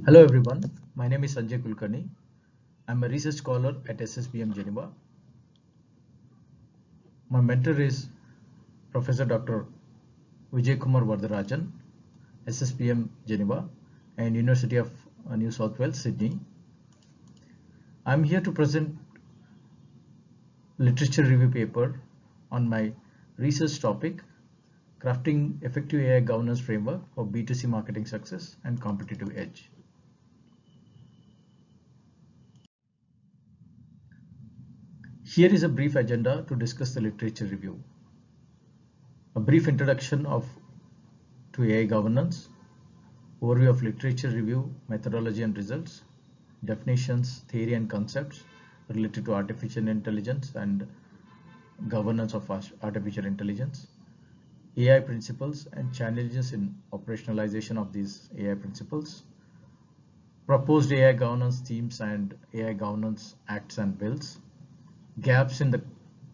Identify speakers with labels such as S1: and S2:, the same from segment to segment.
S1: Hello everyone, my name is Sanjay Kulkarni. I'm a research scholar at SSBM Geneva. My mentor is Professor Dr. Vijay Kumar Vardarajan, SSBM Geneva and University of New South Wales, Sydney. I'm here to present literature review paper on my research topic, crafting effective AI governance framework for B2C marketing success and competitive edge. Here is a brief agenda to discuss the literature review. A brief introduction to AI governance, overview of literature review, methodology and results, definitions, theory and concepts related to artificial intelligence and governance of artificial intelligence, AI principles and challenges in operationalization of these AI principles, proposed AI governance themes and AI governance acts and bills, gaps in the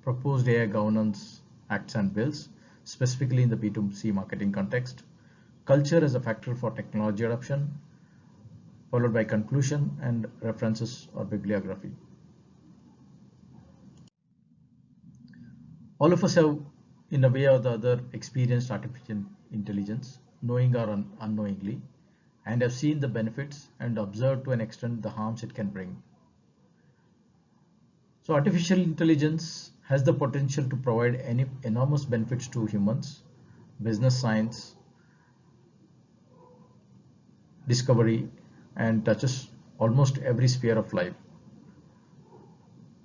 S1: proposed AI governance acts and bills, specifically in the B2C marketing context, culture as a factor for technology adoption, followed by conclusion and references or bibliography. All of us have, in a way or the other, experienced artificial intelligence, knowing or unknowingly, and have seen the benefits and observed to an extent the harms it can bring. So artificial intelligence has the potential to provide enormous benefits to humans, business science, discovery, and touches almost every sphere of life.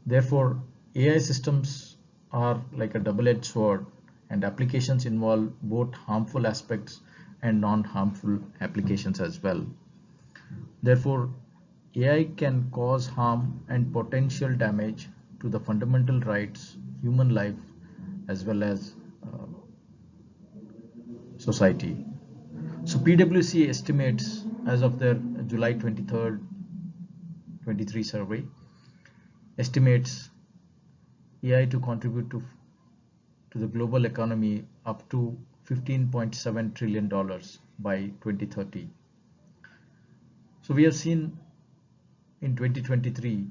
S1: Therefore, AI systems are like a double-edged sword, and applications involve both harmful aspects and non-harmful applications as well. Therefore, AI can cause harm and potential damage to the fundamental rights, human life, as well as society. So PwC estimates, as of their July 23rd, 23 survey, estimates AI to contribute to the global economy up to $15.7 trillion by 2030. So we have seen in 2023,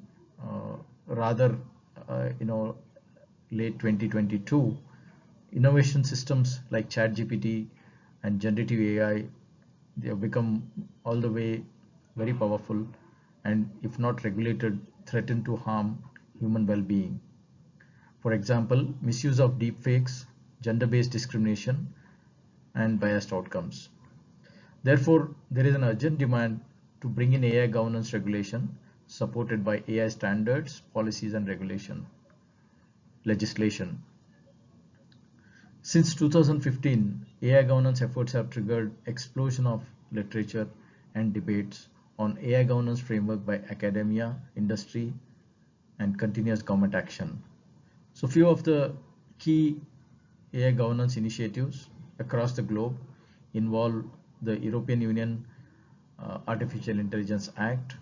S1: rather, late 2022, innovation systems like ChatGPT and generative AI, they have become all the way very powerful, and if not regulated, threaten to harm human well-being. For example, misuse of deepfakes, gender-based discrimination, and biased outcomes. Therefore, there is an urgent demand to bring in AI governance regulation supported by AI standards, policies, and legislation. Since 2015, AI governance efforts have triggered explosion of literature and debates on AI governance framework by academia, industry, and continuous government action. So few of the key AI governance initiatives across the globe involve the European Union Artificial Intelligence Act,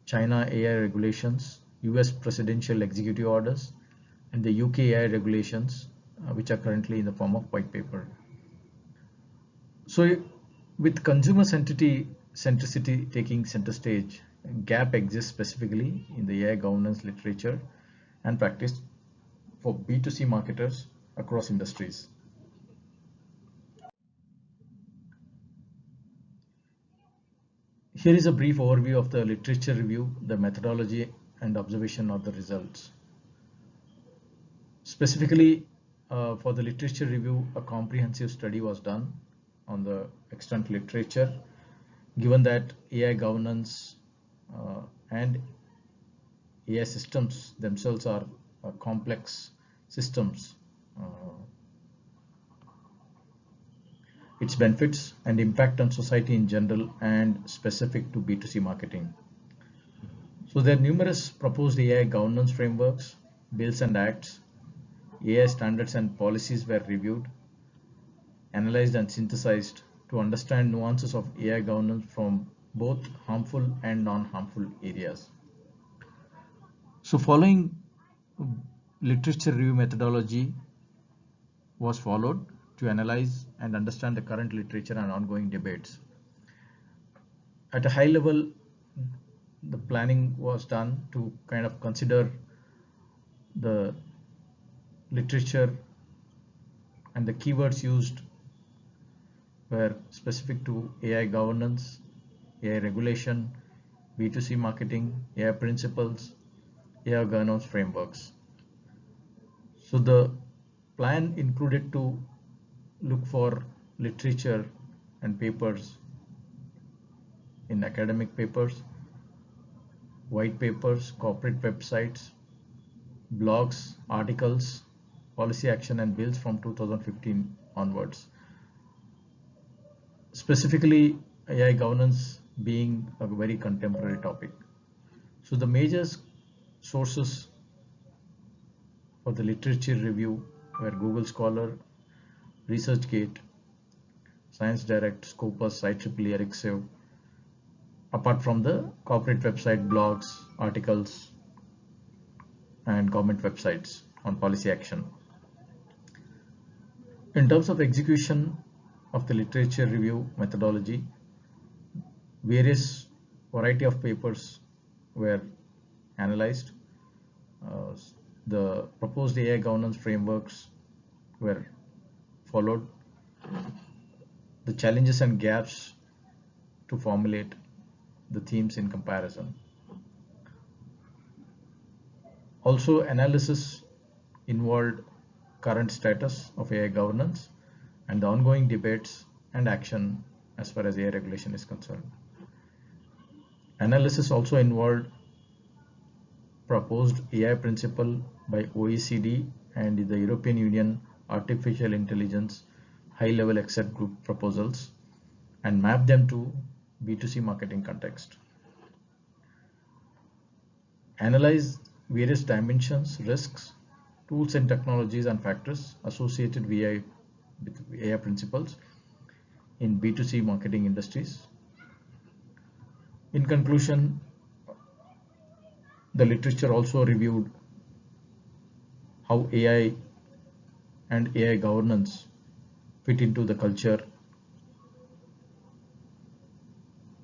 S1: China AI regulations, US Presidential Executive Orders, and the UK AI regulations, which are currently in the form of white paper. So with consumer centricity taking center stage, a gap exists specifically in the AI governance literature and practice for B2C marketers across industries. Here is a brief overview of the literature review, the methodology and observation of the results. Specifically, for the literature review, a comprehensive study was done on the extant literature, given that AI governance and AI systems themselves are complex systems. Its benefits and impact on society in general and specific to B2C marketing. So there are numerous proposed AI governance frameworks, bills and acts. AI standards and policies were reviewed, analyzed and synthesized to understand nuances of AI governance from both harmful and non-harmful areas. So following literature review methodology was followed to analyze and understand the current literature and ongoing debates. At a high level, the planning was done to kind of consider the literature, and the keywords used were specific to AI governance, AI regulation, B2C marketing, AI principles, AI governance frameworks. So the plan included to look for literature and papers in academic papers, white papers, corporate websites, blogs, articles, policy action and bills from 2015 onwards. Specifically, AI governance being a very contemporary topic. So the major sources for the literature review were Google Scholar, ResearchGate, Science Direct, Scopus, IEEE, Elixir, apart from the corporate website, blogs, articles, and government websites on policy action. In terms of execution of the literature review methodology, various variety of papers were analyzed. The proposed AI governance frameworks were followed. The challenges and gaps to formulate the themes in comparison. Also, analysis involved current status of AI governance and the ongoing debates and action as far as AI regulation is concerned. Analysis also involved proposed AI principle by OECD and the European Union artificial intelligence high-level expert group proposals and map them to B2C marketing context. Analyze various dimensions, risks, tools and technologies and factors associated with AI principles in B2C marketing industries. In conclusion, the literature also reviewed how AI and AI governance fit into the culture,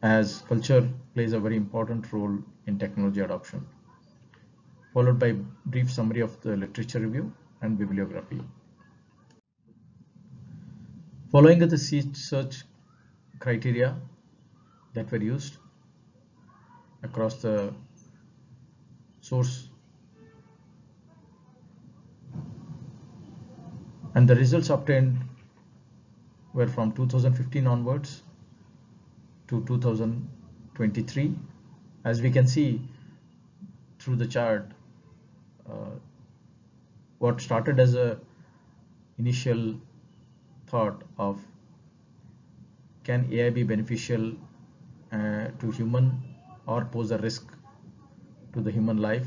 S1: as culture plays a very important role in technology adoption, followed by brief summary of the literature review and bibliography. Following the search criteria that were used across the source, and the results obtained were from 2015 onwards to 2023. As we can see through the chart, what started as a initial thought of can AI be beneficial to human or pose a risk to the human life,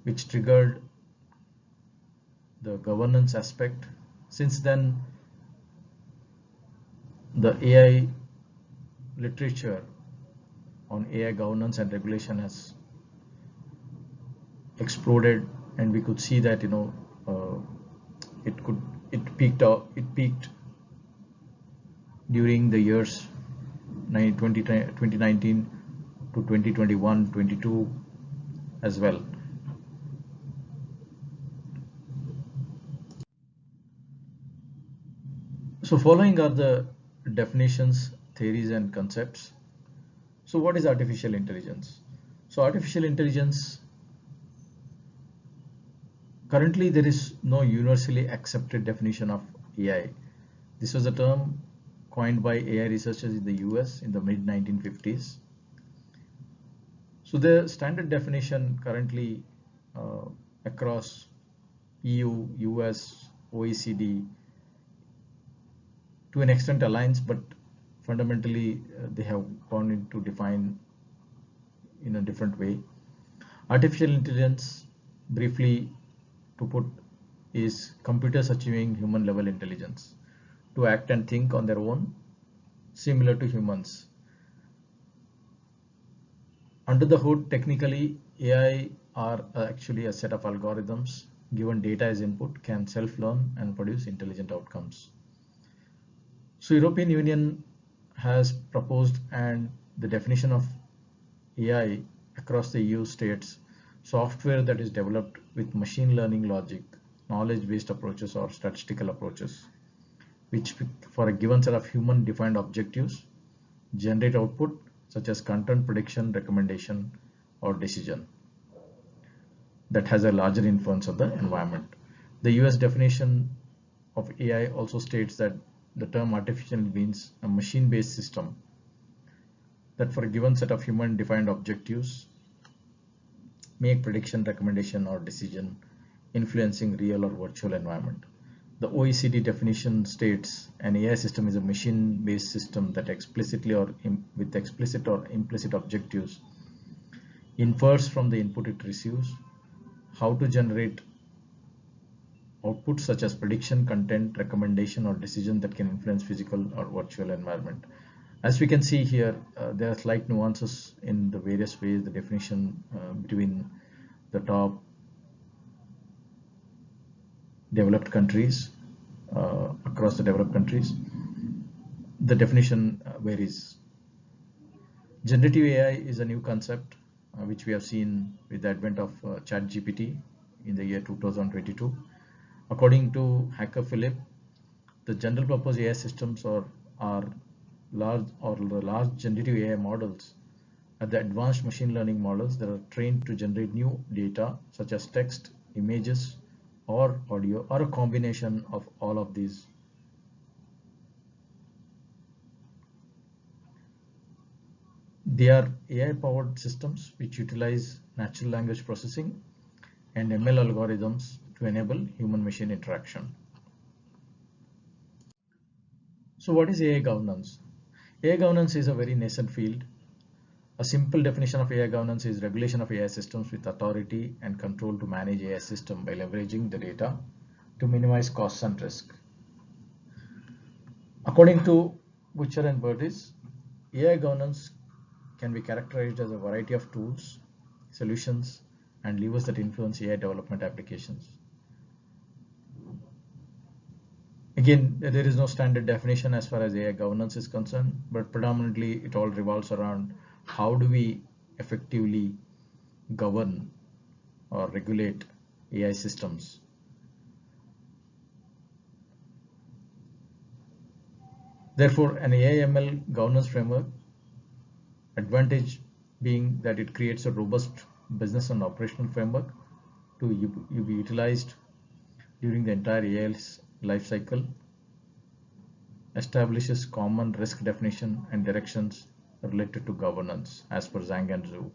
S1: which triggered the governance aspect. Since then, the AI literature on AI governance and regulation has exploded, and we could see that it peaked during the years 2019 to 2021, 22 as well. So following are the definitions, theories and concepts. So what is artificial intelligence? So artificial intelligence, currently there is no universally accepted definition of AI. This was a term coined by AI researchers in the US in the mid 1950s. So the standard definition currently across EU, US, OECD to an extent aligns, but fundamentally they have gone into define in a different way. Artificial intelligence, briefly to put, is computers achieving human level intelligence to act and think on their own, similar to humans. Under the hood, technically, AI are actually a set of algorithms given data as input, can self-learn and produce intelligent outcomes. So European Union has proposed and the definition of AI across the EU states software that is developed with machine learning logic, knowledge-based approaches or statistical approaches, which for a given set of human-defined objectives generate output such as content prediction, recommendation, or decision that has a larger influence on the environment. The US definition of AI also states that the term artificial means a machine-based system that for a given set of human-defined objectives make prediction, recommendation, or decision influencing real or virtual environment. The OECD definition states an AI system is a machine-based system that explicitly or with explicit or implicit objectives infers from the input it receives how to generate outputs such as prediction, content, recommendation, or decision that can influence physical or virtual environment. As we can see here, there are slight nuances in the various ways the definition between the top developed countries across the developed countries. The definition varies. Generative AI is a new concept which we have seen with the advent of ChatGPT in the year 2022. According to Hacker Philip, the general purpose AI systems are large generative AI models are the advanced machine learning models that are trained to generate new data such as text, images, or audio, or a combination of all of these. They are AI-powered systems which utilize natural language processing and ML algorithms to enable human-machine interaction. So what is AI governance? AI governance is a very nascent field. A simple definition of AI governance is regulation of AI systems with authority and control to manage AI system by leveraging the data to minimize costs and risk. According to Butcher and Burtis, AI governance can be characterized as a variety of tools, solutions, and levers that influence AI development applications. Again, there is no standard definition as far as AI governance is concerned, but predominantly it all revolves around how do we effectively govern or regulate AI systems. Therefore, an AI/ML governance framework advantage being that it creates a robust business and operational framework to be utilized during the entire AI's life cycle, establishes common risk definition and directions related to governance as per Zhang and Zhu.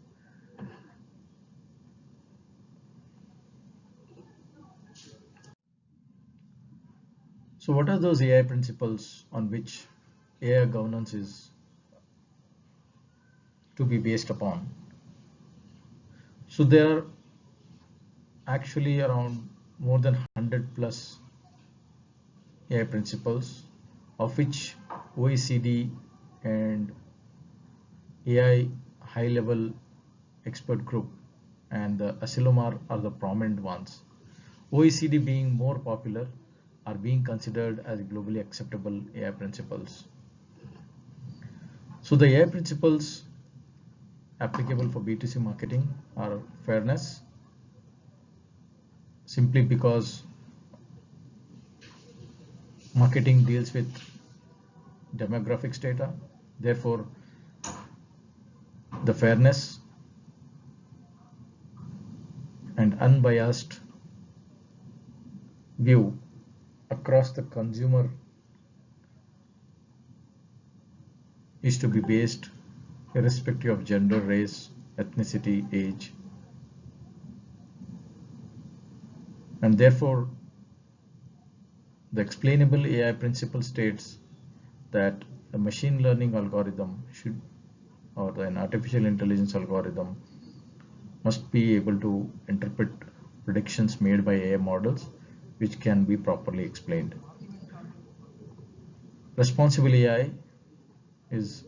S1: So what are those AI principles on which AI governance is to be based upon? So there are actually around more than 100 plus AI principles, of which OECD and AI high-level expert group and the Asilomar are the prominent ones. OECD being more popular are being considered as globally acceptable AI principles. So the AI principles applicable for B2C marketing are fairness, simply because marketing deals with demographics data. Therefore, the fairness and unbiased view across the consumer is to be based irrespective of gender, race, ethnicity, age, and therefore the explainable AI principle states that a machine learning algorithm should, or an artificial intelligence algorithm must be able to interpret predictions made by AI models which can be properly explained. Responsible AI is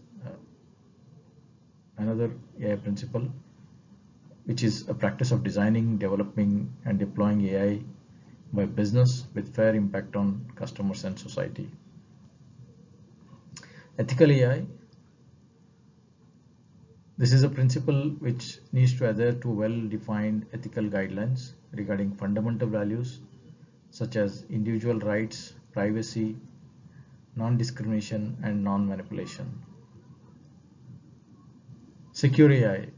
S1: another AI principle, which is a practice of designing, developing, and deploying AI by business with fair impact on customers and society. Ethical AI This is a principle which needs to adhere to well-defined ethical guidelines regarding fundamental values such as individual rights, privacy, non-discrimination, and non-manipulation. Secure AI.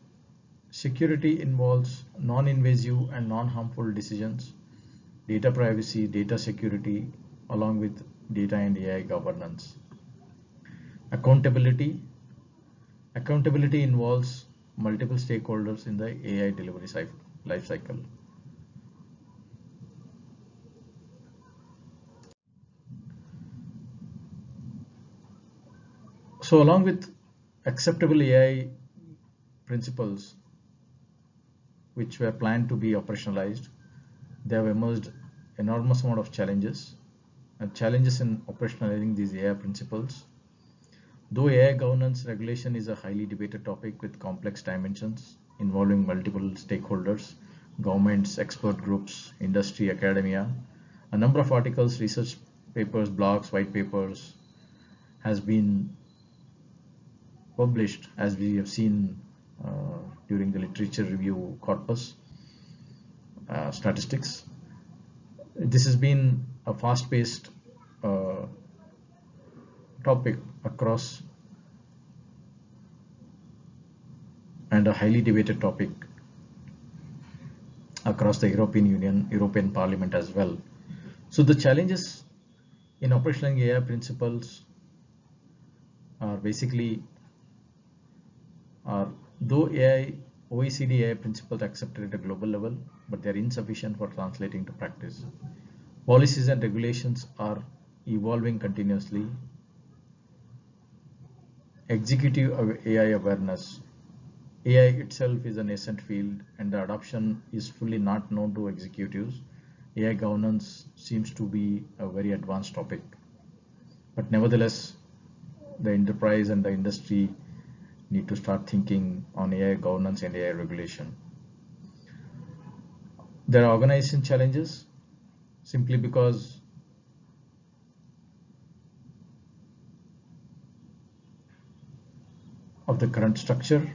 S1: Security involves non-invasive and non-harmful decisions, data privacy, data security, along with data and AI governance. Accountability. Accountability involves multiple stakeholders in the AI delivery life cycle. So along with acceptable AI principles which were planned to be operationalized, they have emerged enormous amount of challenges and challenges in operationalizing these AI principles. Though AI governance regulation is a highly debated topic with complex dimensions involving multiple stakeholders, governments, expert groups, industry, academia, a number of articles, research papers, blogs, white papers has been published, as we have seen during the literature review corpus statistics. This has been a fast-paced topic across and a highly debated topic across the European Union, European Parliament as well. So the challenges in operational AI principles are basically though OECD AI principles are accepted at a global level, but they are insufficient for translating to practice. Policies and regulations are evolving continuously. Executive AI awareness. AI itself is a nascent field and the adoption is fully not known to executives. AI governance seems to be a very advanced topic. But nevertheless, the enterprise and the industry need to start thinking on AI governance and AI regulation. There are organization challenges simply because of the current structure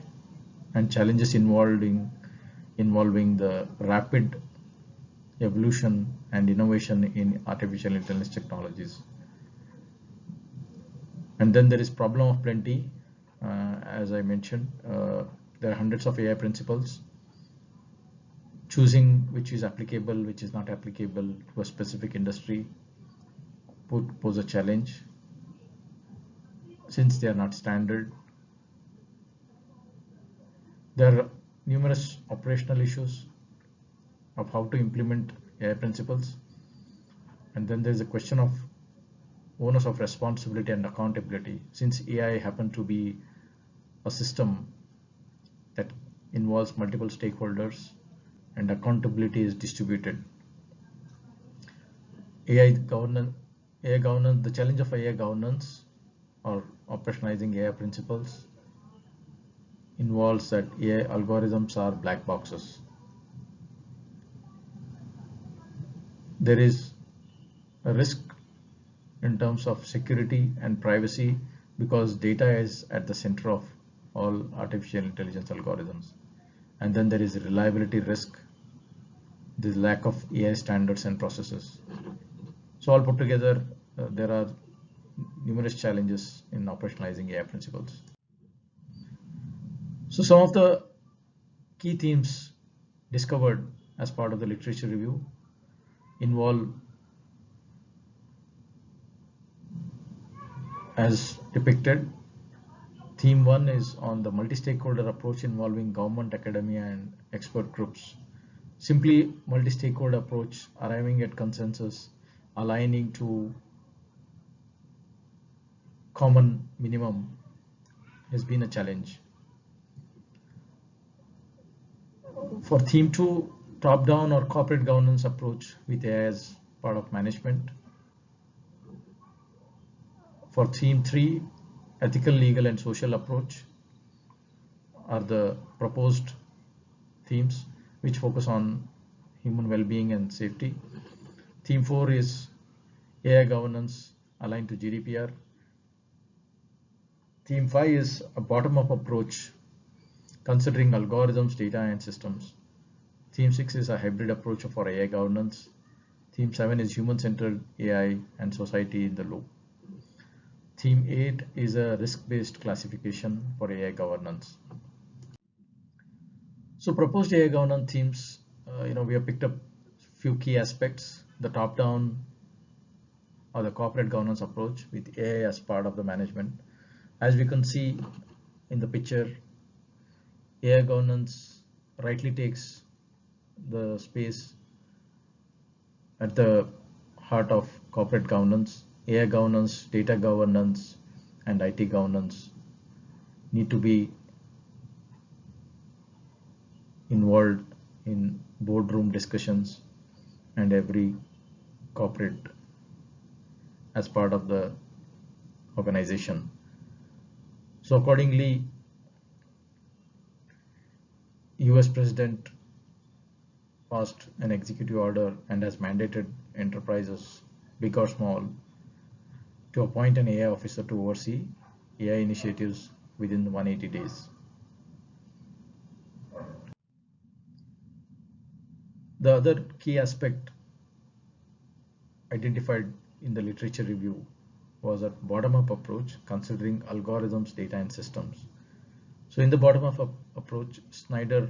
S1: and challenges involving the rapid evolution and innovation in artificial intelligence technologies. And then there is problem of plenty. As I mentioned, there are hundreds of AI principles. Choosing which is applicable, which is not applicable to a specific industry pose a challenge since they are not standard. There are numerous operational issues of how to implement AI principles. And then there is a question of onus of responsibility and accountability. Since AI happened to be a system that involves multiple stakeholders and accountability is distributed. AI governance, the challenge of AI governance or operationalizing AI principles involves that AI algorithms are black boxes. There is a risk in terms of security and privacy because data is at the center of all artificial intelligence algorithms. And then there is a reliability risk, the lack of AI standards and processes. So all put together, there are numerous challenges in operationalizing AI principles. So some of the key themes discovered as part of the literature review involve, as depicted, theme 1 is on the multi-stakeholder approach involving government, academia, and expert groups. Simply multi-stakeholder approach, arriving at consensus, aligning to common minimum has been a challenge. For theme 2, top-down or corporate governance approach with AI as part of management. For theme 3, ethical, legal, and social approach are the proposed themes which focus on human well-being and safety. Theme 4 is AI governance aligned to GDPR. Theme 5 is a bottom-up approach considering algorithms, data, and systems. Theme 6 is a hybrid approach for AI governance. Theme 7 is human-centered AI and society in the loop. Theme 8 is a risk-based classification for AI governance. So proposed AI governance themes, we have picked up few key aspects: the top-down or the corporate governance approach with AI as part of the management. As we can see in the picture, AI governance rightly takes the space at the heart of corporate governance. AI governance, data governance, and IT governance need to be involved in boardroom discussions and every corporate as part of the organization. So accordingly, US President passed an executive order and has mandated enterprises, big or small, to appoint an AI officer to oversee AI initiatives within 180 days. The other key aspect identified in the literature review was a bottom-up approach considering algorithms, data, and systems. So in the bottom-up approach, Snyder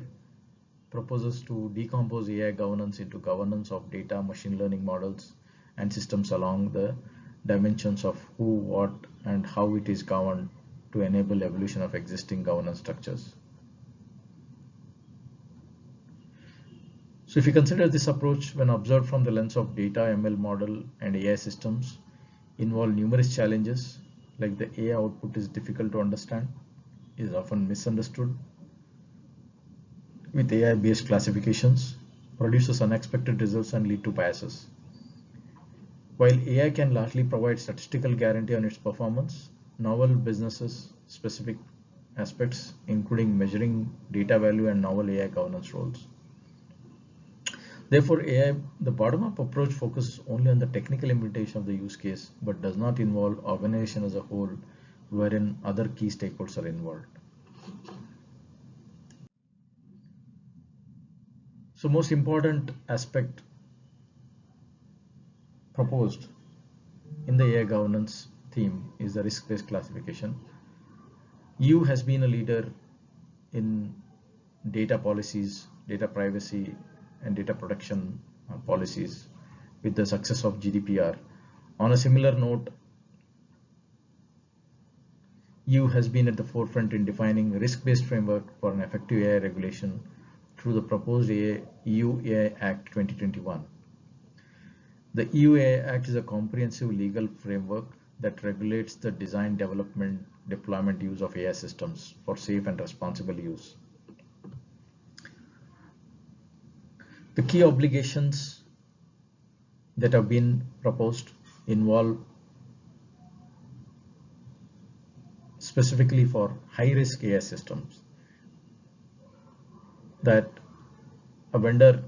S1: proposes to decompose AI governance into governance of data, machine learning models, and systems along the dimensions of who, what, and how it is governed to enable evolution of existing governance structures. So if you consider this approach when observed from the lens of data, ML model, and AI systems, involve numerous challenges, like the AI output is difficult to understand, is often misunderstood with AI-based classifications, produces unexpected results, and lead to biases. While AI can largely provide statistical guarantee on its performance, novel businesses specific aspects, including measuring data value and novel AI governance roles. Therefore, the bottom-up approach focuses only on the technical implementation of the use case, but does not involve organization as a whole, wherein other key stakeholders are involved. So most important aspect proposed in the AI governance theme is the risk-based classification. EU has been a leader in data policies, data privacy, and data protection policies with the success of GDPR. On a similar note, EU has been at the forefront in defining risk-based framework for an effective AI regulation through the proposed EU AI Act 2021. The EU AI Act is a comprehensive legal framework that regulates the design, development, deployment, use of AI systems for safe and responsible use. The key obligations that have been proposed involve specifically for high-risk AI systems that a vendor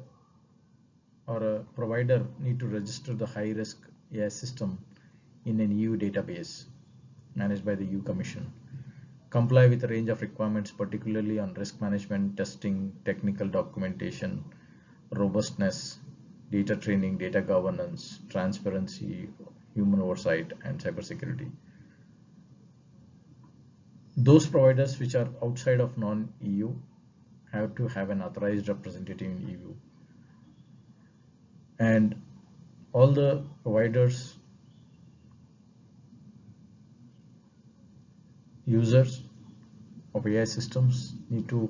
S1: or a provider need to register the high-risk AI system in an EU database managed by the EU Commission, comply with a range of requirements, particularly on risk management, testing, technical documentation, robustness, data training, data governance, transparency, human oversight, and cybersecurity. Those providers which are outside of non-EU have to have an authorized representative in EU. And all the providers, users of AI systems need to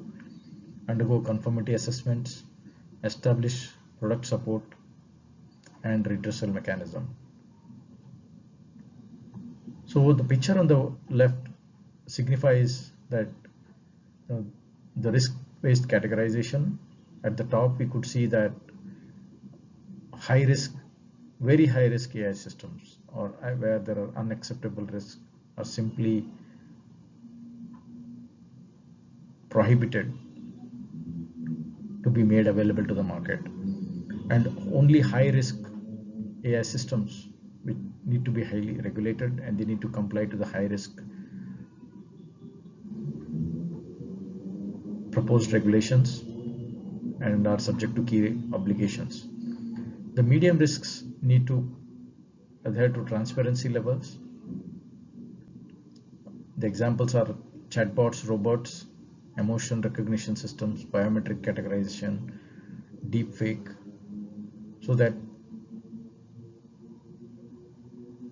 S1: undergo conformity assessments, establish product support, and redressal mechanism. So the picture on the left signifies that the risk-based categorization. At the top, we could see that high risk, very high risk AI systems, or where there are unacceptable risks, are simply prohibited to be made available to the market, and only high risk AI systems which need to be highly regulated and they need to comply to the high risk proposed regulations and are subject to key obligations. The medium risks need to adhere to transparency levels. The examples are chatbots, robots, emotion recognition systems, biometric categorization, deepfake, so that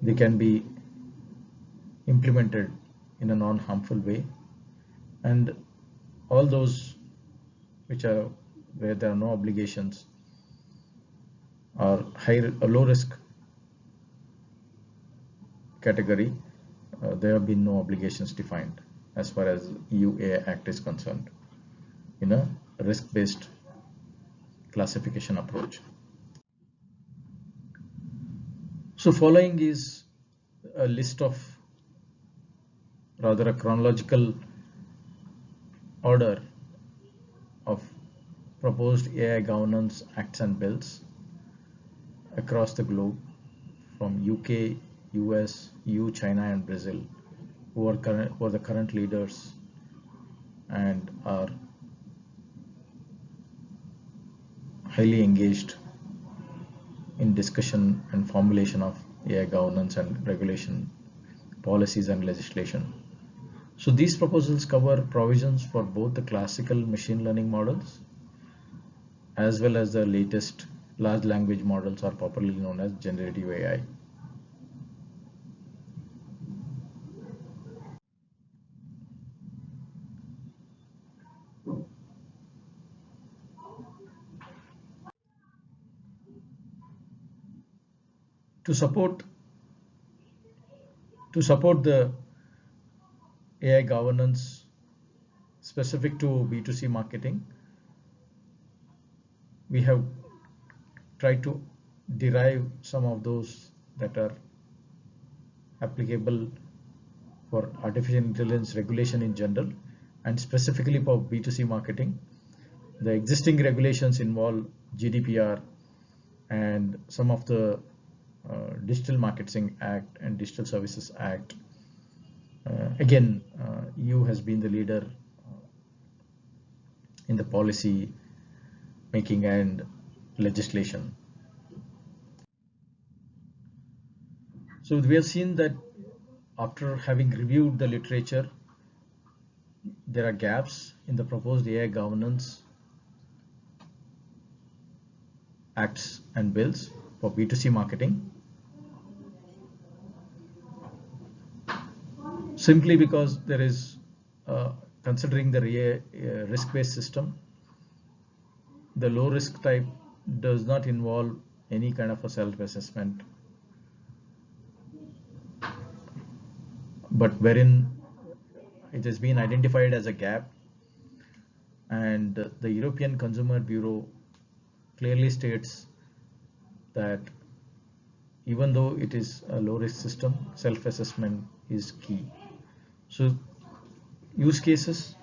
S1: they can be implemented in a non-harmful way, and all those which are where there are no obligations are low risk category. There have been no obligations defined as far as EU AI Act is concerned in a risk-based classification approach. So following is a list of, rather a chronological order of proposed AI governance acts and bills across the globe from UK, US, EU, China and Brazil, who are the current leaders and are highly engaged in discussion and formulation of AI governance and regulation policies and legislation. So these proposals cover provisions for both the classical machine learning models as well as the latest large language models, are popularly known as generative AI. To support the AI governance specific to B2C marketing, we have tried to derive some of those that are applicable for artificial intelligence regulation in general, and specifically for B2C marketing. The existing regulations involve GDPR and some of the Digital Marketing Act and Digital Services Act. Again, EU has been the leader in the policy making and legislation. So we have seen that after having reviewed the literature, there are gaps in the proposed AI governance acts and bills for B2C marketing, simply because there is, considering the risk-based system, the low risk type does not involve any kind of a self-assessment, but wherein it has been identified as a gap, and the European Consumer Bureau clearly states that even though it is a low risk system, self-assessment is key. So use cases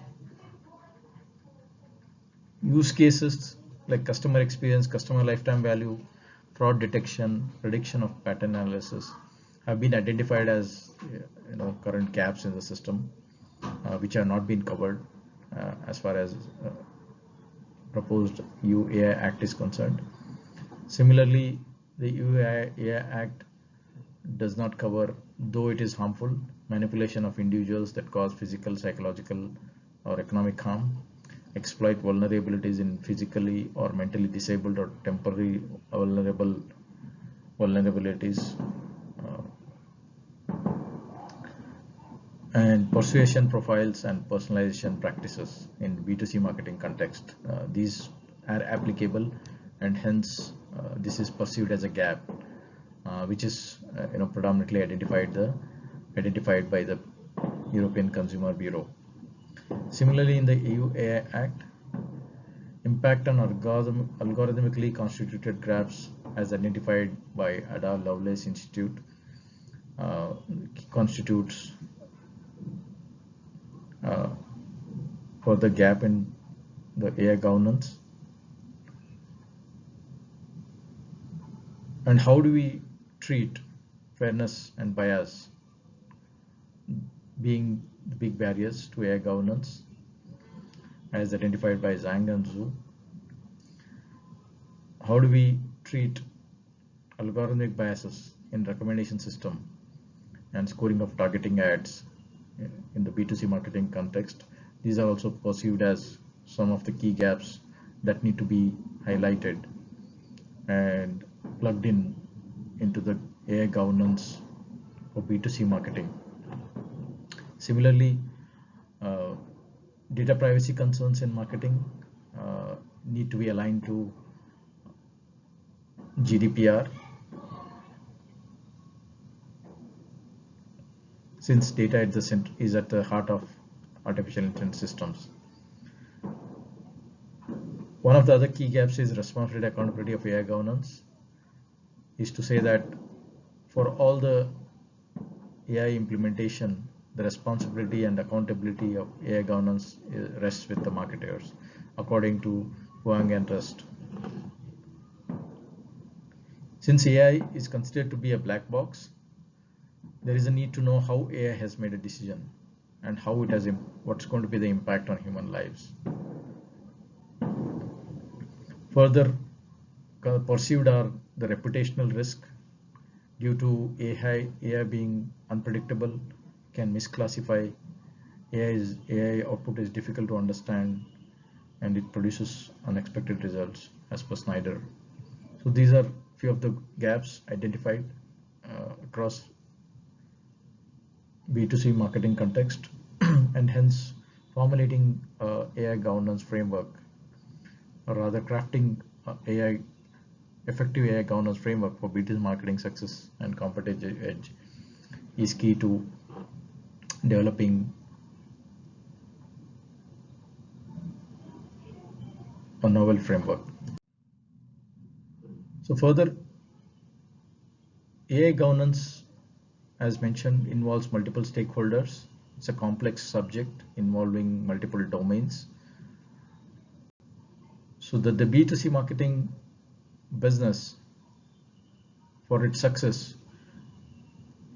S1: like customer experience, customer lifetime value, fraud detection, prediction of pattern analysis have been identified as current gaps in the system, which have not been covered as far as proposed EU AI Act is concerned. Similarly, the EU AI Act does not cover, though it is harmful, manipulation of individuals that cause physical, psychological, or economic harm, exploit vulnerabilities in physically or mentally disabled or temporary vulnerabilities, and persuasion profiles and personalization practices in B2C marketing context. These are applicable, and hence this is perceived as a gap, which is predominantly identified by the European Consumer Bureau. Similarly, in the EU AI Act, impact on algorithmically constituted graphs as identified by Ada Lovelace Institute constitutes for the gap in the AI governance. And how do we treat fairness and bias being the big barriers to AI governance? as identified by Zhang and Zhu. How do we treat algorithmic biases in recommendation system and scoring of targeting ads in the B2C marketing context? These are also perceived as some of the key gaps that need to be highlighted and plugged in into the AI governance for B2C marketing. Similarly, uh, data privacy concerns in marketing need to be aligned to GDPR, since data at the center is at the heart of artificial intelligence systems. One of the other key gaps is responsibility accountability of AI governance, is to say that for all the AI implementation, the responsibility and accountability of AI governance rests with the marketers, according to Huang and Rust. Since AI is considered to be a black box, there is a need to know how AI has made a decision and how it has what's going to be the impact on human lives. Further, perceived are the reputational risk due to AI being unpredictable, can misclassify. AI output is difficult to understand, and it produces unexpected results, as per Snyder. So these are few of the gaps identified across B2C marketing context, and hence formulating AI governance framework, or rather crafting effective AI governance framework for B2C marketing success and competitive edge is key to developing a novel framework. So further, AI governance, as mentioned, involves multiple stakeholders. It's a complex subject involving multiple domains. So that the B2C marketing business, for its success,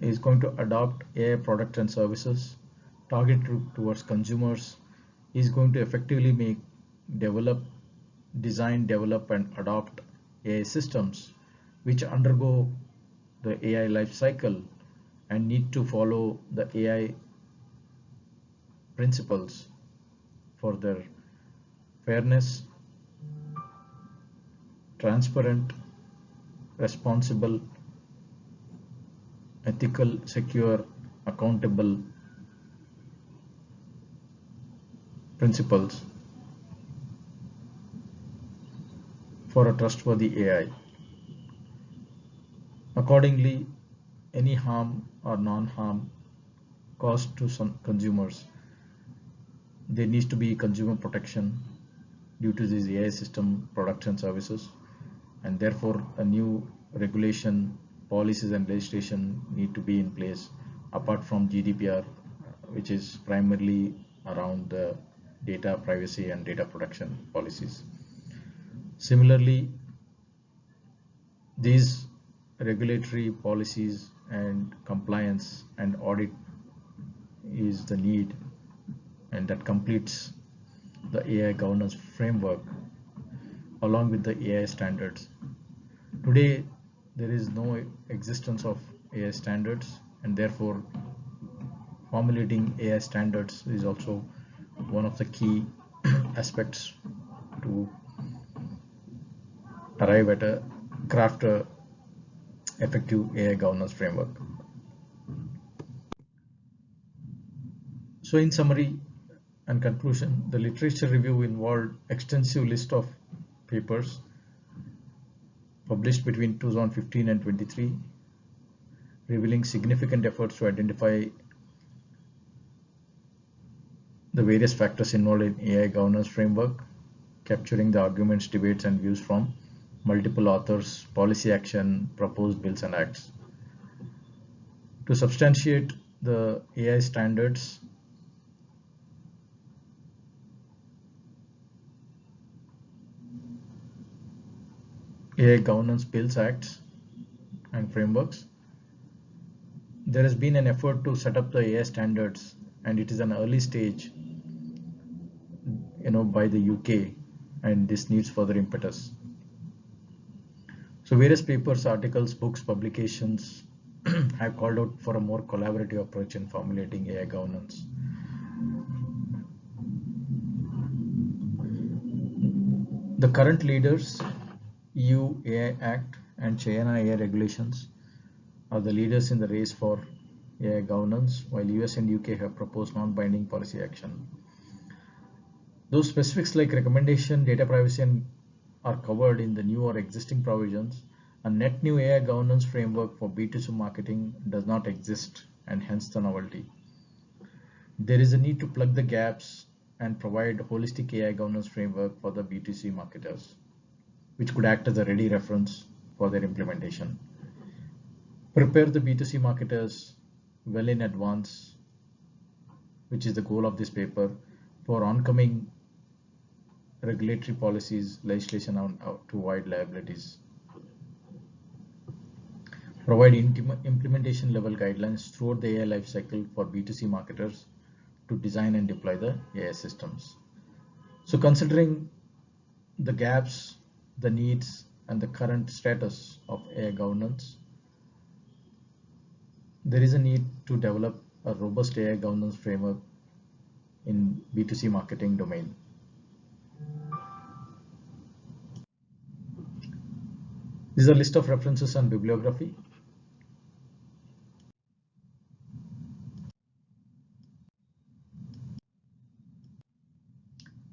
S1: is going to adopt AI products and services targeted towards consumers, is going to effectively design, develop, and adopt AI systems which undergo the AI life cycle and need to follow the AI principles for their fairness, transparent, responsible, ethical, secure, accountable principles for a trustworthy AI. Accordingly, any harm or non-harm caused to some consumers, there needs to be consumer protection due to these AI system products and services, and therefore a new regulation, policies and legislation need to be in place apart from GDPR, which is primarily around the data privacy and data protection policies. Similarly, these regulatory policies and compliance and audit is the need, and that completes the AI governance framework along with the AI standards. Today, there is no existence of AI standards, and therefore formulating AI standards is also one of the key aspects to arrive at a craft a effective AI governance framework. So in summary and conclusion, the literature review involved extensive list of papers published between 2015 and 23, revealing significant efforts to identify the various factors involved in AI governance framework, capturing the arguments, debates, and views from multiple authors, policy action, proposed bills and acts. To substantiate the AI standards, AI governance bills, acts, and frameworks, there has been an effort to set up the AI standards, and it is an early stage by the UK, and this needs further impetus. So various papers, articles, books, publications have called out for a more collaborative approach in formulating AI governance. The current leaders, EU AI Act and China AI regulations, are the leaders in the race for AI governance, while US and UK have proposed non-binding policy action. Those specifics like recommendation, data privacy are covered in the new or existing provisions. A net new AI governance framework for B2C marketing does not exist, and hence the novelty. There is a need to plug the gaps and provide a holistic AI governance framework for the B2C marketers, which could act as a ready reference for their implementation. Prepare the B2C marketers well in advance, which is the goal of this paper, for oncoming regulatory policies, legislation to avoid liabilities. Provide implementation level guidelines throughout the AI lifecycle for B2C marketers to design and deploy the AI systems. So considering the gaps, the needs, and the current status of AI governance, there is a need to develop a robust AI governance framework in B2C marketing domain. This is a list of references and bibliography.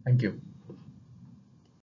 S1: Thank you.